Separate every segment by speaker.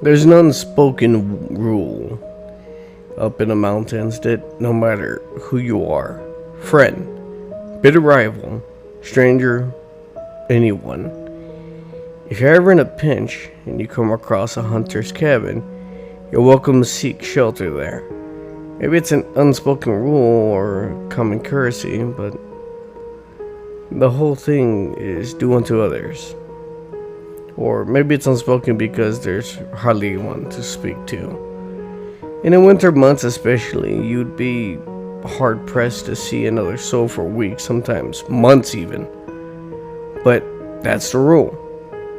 Speaker 1: There's an unspoken rule up in the mountains that no matter who you are, friend, bitter rival, stranger, anyone, if you're ever in a pinch and you come across a hunter's cabin, you're welcome to seek shelter there. Maybe it's an unspoken rule or common courtesy, but the whole thing is do unto others. Or maybe it's unspoken because there's hardly anyone to speak to. In the winter months especially, you'd be hard pressed to see another soul for weeks, sometimes months even. But that's the rule.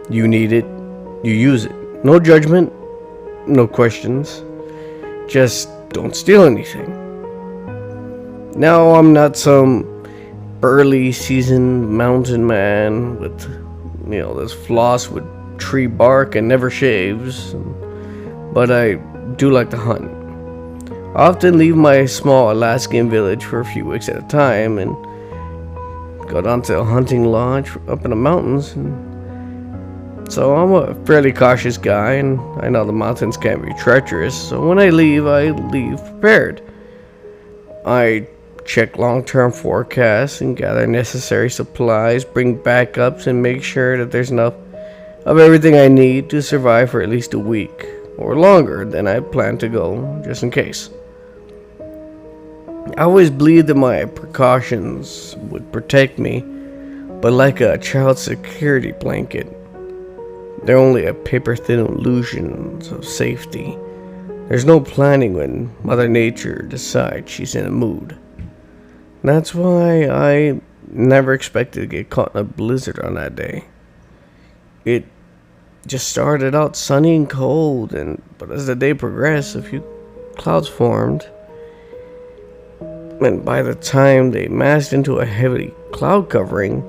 Speaker 1: You need it, you use it. No judgment, no questions. Just don't steal anything. Now, I'm not some burly seasoned mountain man with this floss with tree bark and never shaves, but I do like to hunt. I often leave my small Alaskan village for a few weeks at a time and go down to a hunting lodge up in the mountains. And so I'm a fairly cautious guy, and I know the mountains can be treacherous, so when I leave prepared. I check long-term forecasts and gather necessary supplies, bring backups, and make sure that there's enough of everything I need to survive for at least a week or longer than I plan to go, just in case. I always believed that my precautions would protect me, but like a child's security blanket, they're only a paper-thin illusion of safety. There's no planning when Mother Nature decides she's in a mood. That's why I never expected to get caught in a blizzard on that day. It just started out sunny and cold, but as the day progressed, a few clouds formed. And by the time they massed into a heavy cloud covering,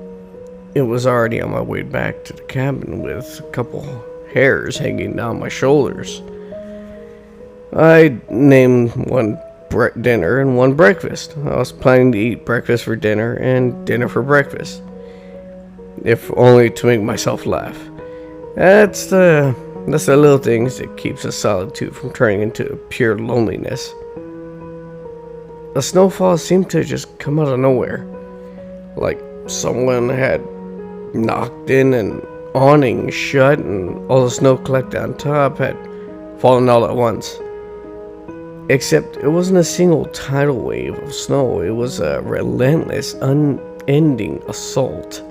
Speaker 1: it was already on my way back to the cabin with a couple hairs hanging down my shoulders. I named one dinner and one breakfast. I was planning to eat breakfast for dinner and dinner for breakfast, if only to make myself laugh. That's the little things that keeps a solitude from turning into pure loneliness. The snowfall seemed to just come out of nowhere, like someone had knocked in an awning shut and all the snow collected on top had fallen all at once. Except it wasn't a single tidal wave of snow, it was a relentless, unending assault.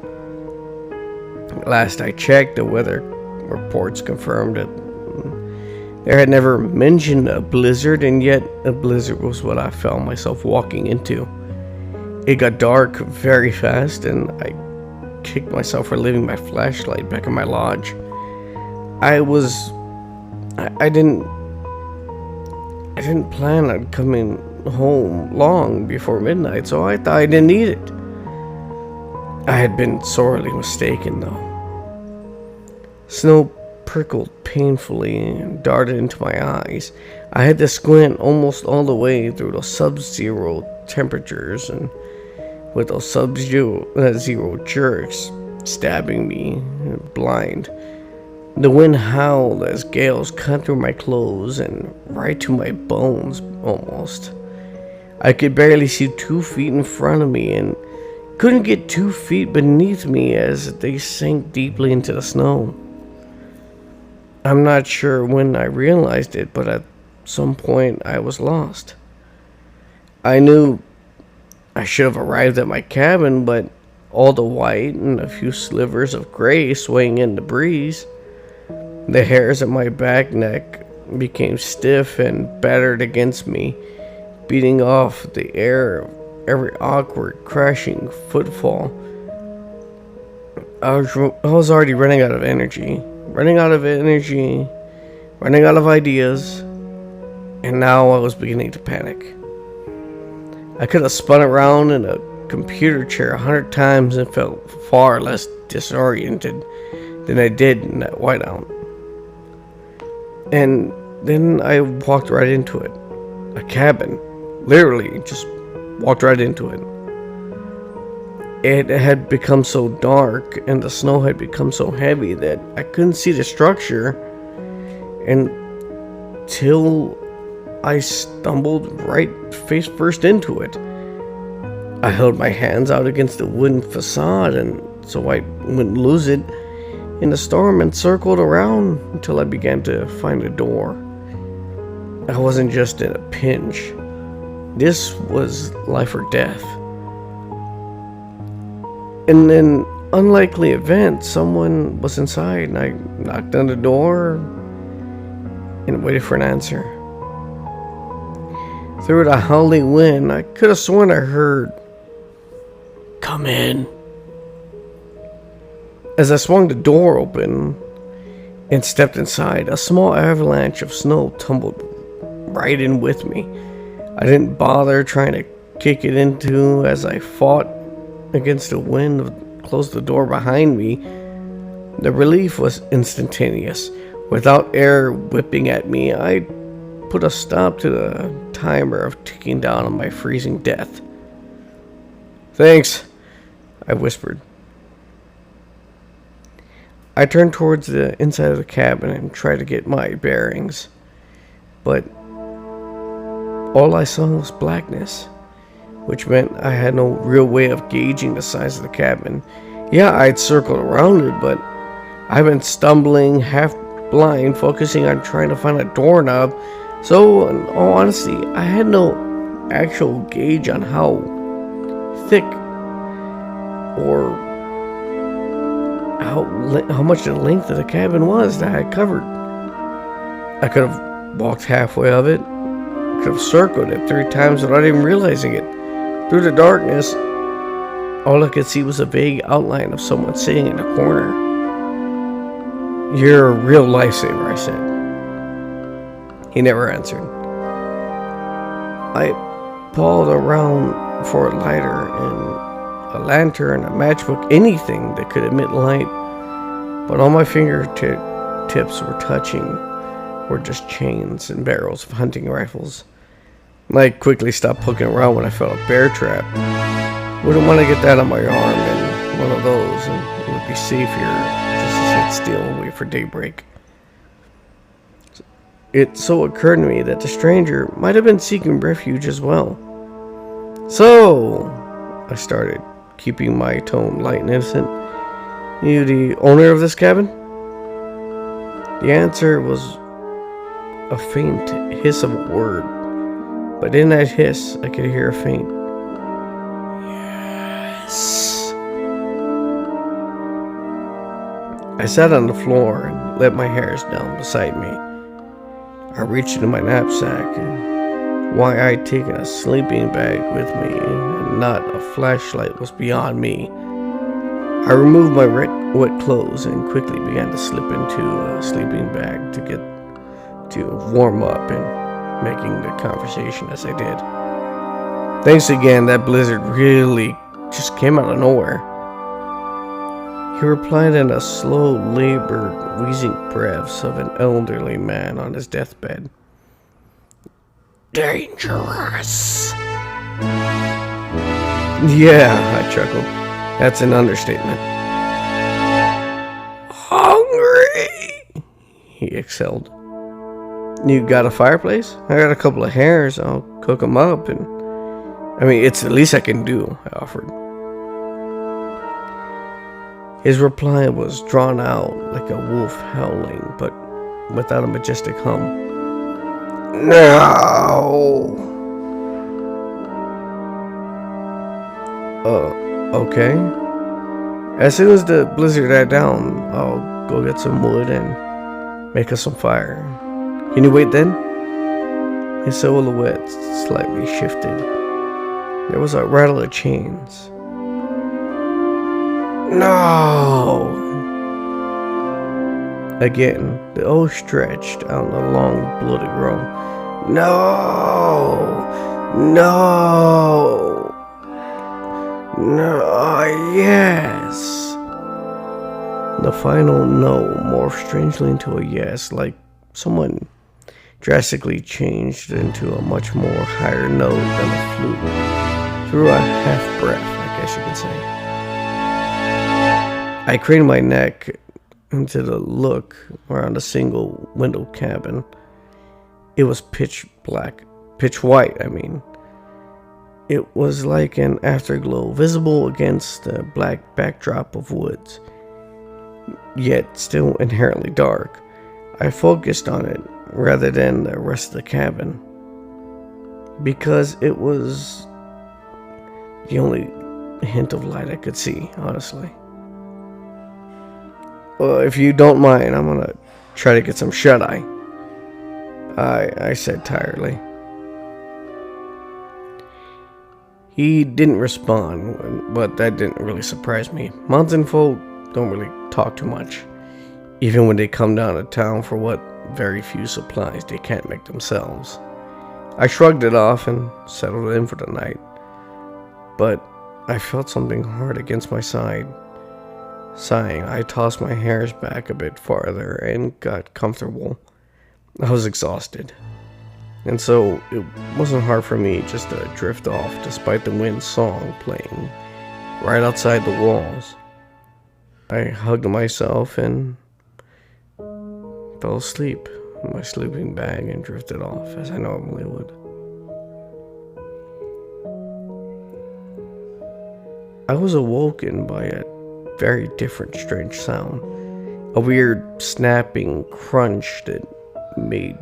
Speaker 1: Last I checked, the weather reports confirmed that there had never mentioned a blizzard, and yet a blizzard was what I found myself walking into. It got dark very fast, and I kicked myself for leaving my flashlight back in my lodge. I didn't plan on coming home long before midnight, so I thought I didn't need it. I had been sorely mistaken, though. Snow prickled painfully and darted into my eyes. I had to squint almost all the way through those sub-zero temperatures, and with those sub-zero jerks stabbing me blind. The wind howled as gales cut through my clothes and right to my bones, almost. I could barely see 2 feet in front of me and couldn't get 2 feet beneath me as they sank deeply into the snow. I'm not sure when I realized it, but at some point I was lost. I knew I should have arrived at my cabin, but all the white and a few slivers of gray swaying in the breeze. The hairs at my back neck became stiff and battered against me, beating off the air of every awkward, crashing footfall. I was already running out of energy, running out of ideas, and now I was beginning to panic. I could have spun around in a computer chair 100 times and felt far less disoriented than I did in that whiteout. And then I walked right into it. A cabin. Literally, just walked right into it. It had become so dark and the snow had become so heavy that I couldn't see the structure until I stumbled right face first into it. I held my hands out against the wooden facade and so I wouldn't lose it in the storm and circled around until I began to find a door. I wasn't just in a pinch. This was life or death. In an unlikely event, someone was inside and I knocked on the door and waited for an answer. Through the howling wind, I could have sworn I heard, "Come in." As I swung the door open and stepped inside, a small avalanche of snow tumbled right in with me. I didn't bother trying to kick it into as I fought against the wind and closed the door behind me. The relief was instantaneous. Without air whipping at me, I put a stop to the timer of ticking down on my freezing death. "Thanks," I whispered. I turned towards the inside of the cabin and tried to get my bearings, but all I saw was blackness, which meant I had no real way of gauging the size of the cabin. Yeah, I'd circled around it, but I've been stumbling, half blind, focusing on trying to find a doorknob. So, in all honesty, I had no actual gauge on how thick or how much the length of the cabin was that I had covered. I could have walked halfway of it, could have circled it 3 times without even realizing it. Through the darkness, all I could see was a vague outline of someone sitting in a corner. "You're a real lifesaver," I said. He never answered. I pawed around for a lighter and a lantern, a matchbook, anything that could emit light, but all my fingertips were touching were just chains and barrels of hunting rifles. I quickly stopped poking around when I felt a bear trap. Wouldn't want to get that on my arm and one of those, and it would be safer just to sit still and wait for daybreak. It so occurred to me that the stranger might have been seeking refuge as well. "So," I started, keeping my tone light and innocent, "you the owner of this cabin?" The answer was a faint hiss of a word, but in that hiss I could hear a faint "yes." I sat on the floor and let my hairs down beside me. I reached into my knapsack, and why I'd taken a sleeping bag with me and not a flashlight was beyond me. I removed my wet clothes and quickly began to slip into a sleeping bag to get to warm up and making the conversation as I did. "Thanks again, that blizzard really just came out of nowhere." He replied in a slow, labored, wheezing breaths of an elderly man on his deathbed. "Dangerous." "Yeah," I chuckled. "That's an understatement." "Hungry," he exhaled. "You got a fireplace? I got a couple of hares. I'll cook them up, and it's the least I can do," I offered. His reply was drawn out like a wolf howling, but without a majestic hum. "No." Okay. As soon as the blizzard died down, I'll go get some wood and make us some fire. Can you wait then?" His silhouette slightly shifted. There was a rattle of chains. "No." Again, the O stretched out in a long, bloated groan. "No. No. No. Yes." The final no morphed strangely into a yes, like someone drastically changed into a much more higher note than a flute. Through a half breath, I guess you could say. I craned my neck into the look around a single window cabin. It was pitch black, pitch white, I mean. It was like an afterglow, visible against the black backdrop of woods, yet still inherently dark. I focused on it rather than the rest of the cabin, because it was the only hint of light I could see, honestly. Well, if you don't mind, I'm gonna try to get some shut-eye, I said tiredly. He didn't respond, but that didn't really surprise me. Mountain folk don't really talk too much, even when they come down to town for what very few supplies they can't make themselves. I shrugged it off and settled in for the night, but I felt something hard against my side. Sighing, I tossed my hairs back a bit farther and got comfortable. I was exhausted, and so it wasn't hard for me just to drift off despite the wind song playing right outside the walls. I hugged myself and fell asleep in my sleeping bag and drifted off as I normally would. I was awoken by a very different strange sound, a weird snapping crunch that made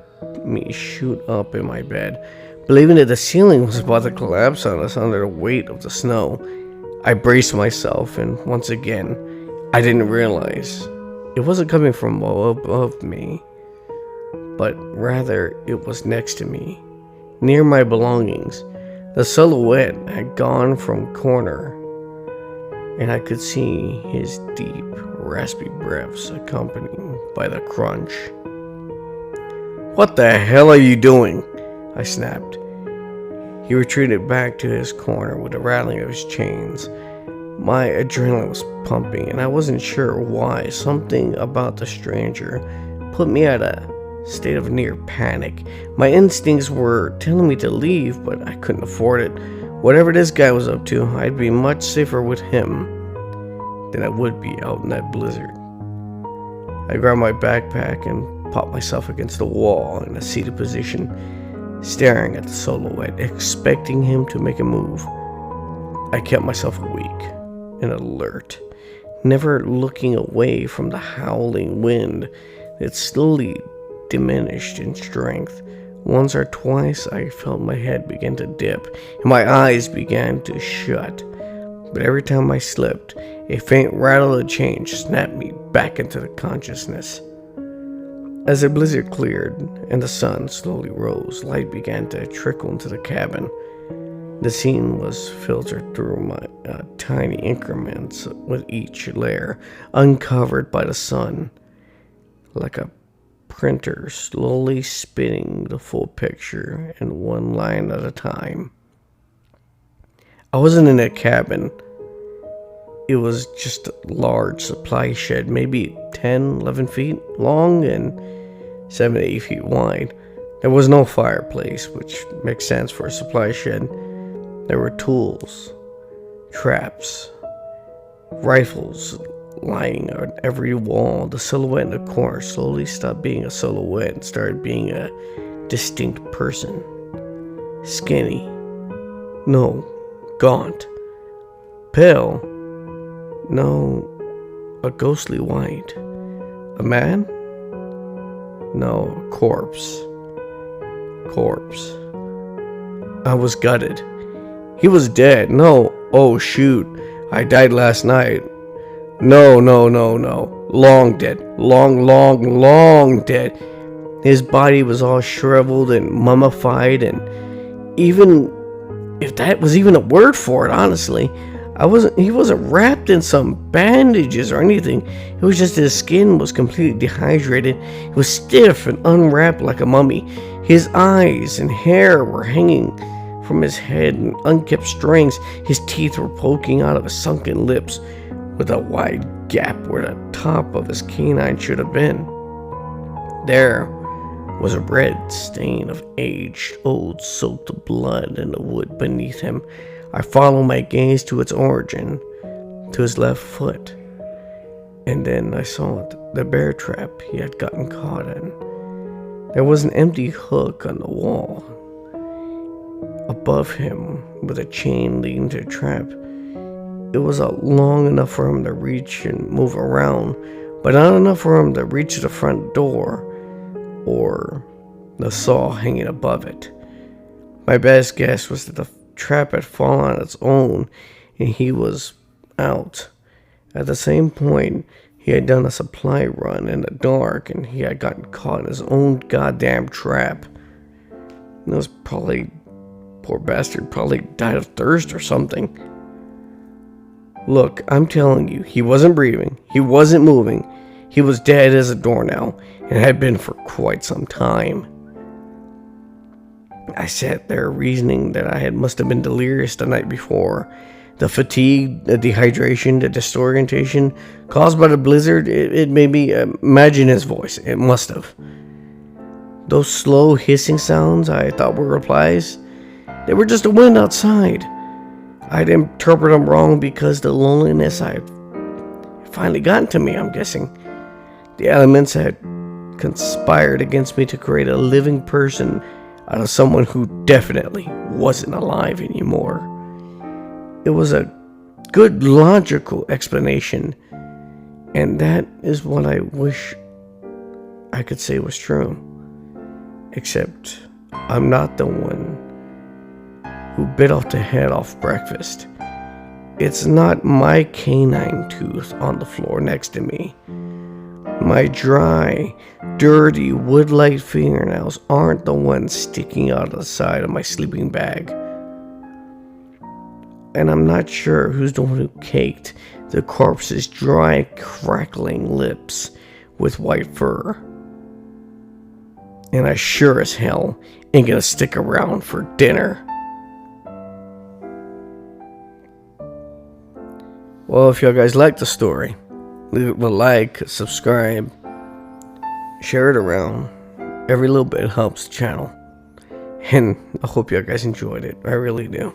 Speaker 1: me shoot up in my bed, believing that the ceiling was about to collapse on us under the weight of the snow. I braced myself, and once again, I didn't realize it wasn't coming from above me, but rather it was next to me, near my belongings. The silhouette had gone from corner, and I could see his deep, raspy breaths accompanied by the crunch. "What the hell are you doing?" I snapped. He retreated back to his corner with the rattling of his chains. My adrenaline was pumping, and I wasn't sure why. Something about the stranger put me at a state of near panic. My instincts were telling me to leave, but I couldn't afford it. Whatever this guy was up to, I'd be much safer with him than I would be out in that blizzard. I grabbed my backpack and popped myself against the wall in a seated position, staring at the silhouette, expecting him to make a move. I kept myself awake and alert, never looking away from the howling wind that slowly diminished in strength. Once or twice I felt my head begin to dip and my eyes began to shut, but every time I slipped, a faint rattle of change snapped me back into the consciousness. As the blizzard cleared and the sun slowly rose, light began to trickle into the cabin. The scene was filtered through my tiny increments with each layer, uncovered by the sun, like a printer slowly spinning the full picture in one line at a time. I wasn't in a cabin. It was just a large supply shed, maybe 10, 11 feet long and 7 to 8 feet wide. There was no fireplace, which makes sense for a supply shed. There were tools, traps, rifles lying on every wall. The silhouette in the corner slowly stopped being a silhouette and started being a distinct person. Skinny. No, gaunt. Pale. No, a ghostly white. A man? No, a corpse. I was gutted. He was dead. No, oh shoot, I died last night. No. Long dead. Long dead. His body was all shriveled and mummified, and even if that was even a word for it, honestly, he wasn't wrapped in some bandages or anything. It was just his skin was completely dehydrated. It was stiff and unwrapped like a mummy. His eyes and hair were hanging from his head in unkept strings. His teeth were poking out of his sunken lips with a wide gap where the top of his canine should have been. There was a red stain of aged, old soaked blood in the wood beneath him. I followed my gaze to its origin, to his left foot. And then I saw the bear trap he had gotten caught in. There was an empty hook on the wall above him with a chain leading to the trap. It was long enough for him to reach and move around, but not enough for him to reach the front door or the saw hanging above it. My best guess was that the trap had fallen on its own and he was out. At the same point, he had done a supply run in the dark and he had gotten caught in his own goddamn trap. It was probably, poor bastard, probably died of thirst or something. Look, I'm telling you, he wasn't breathing, he wasn't moving, he was dead as a doornail and had been for quite some time. I sat there reasoning that I must have been delirious the night before. The fatigue, the dehydration, the disorientation caused by the blizzard, it made me imagine his voice. It must have. Those slow hissing sounds I thought were replies, they were just the wind outside. I'd interpret them wrong because the loneliness had finally gotten to me, I'm guessing. The elements had conspired against me to create a living person out of someone who definitely wasn't alive anymore. It was a good logical explanation, and that is what I wish I could say was true. Except I'm not the one who bit off the head off breakfast. It's not my canine tooth on the floor next to me. My dry, dirty, wood-like fingernails aren't the ones sticking out of the side of my sleeping bag. And I'm not sure who's the one who caked the corpse's dry, crackling lips with white fur. And I sure as hell ain't gonna stick around for dinner. Well, if y'all guys like the story, leave it a like, subscribe, share it around. Every little bit helps the channel. And I hope y'all guys enjoyed it. I really do.